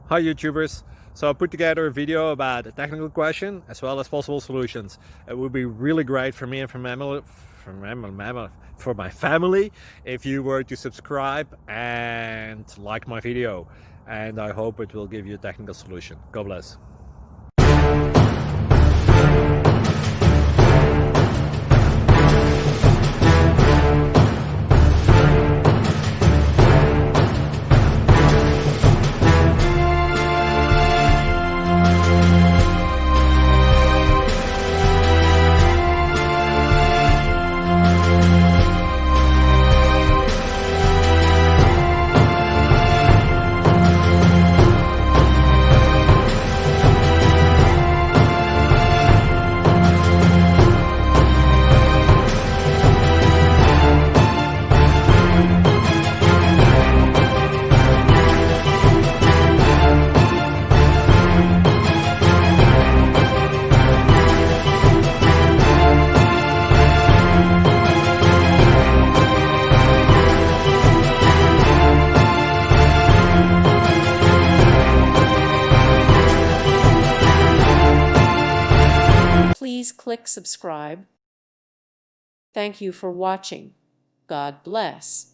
Hi YouTubers! So I put together a video about a technical question as well as possible solutions. It would be really great for me and for my family if you were to subscribe and like my video, and I hope it will give you a technical solution. God bless. Please click subscribe. Thank you for watching. God bless.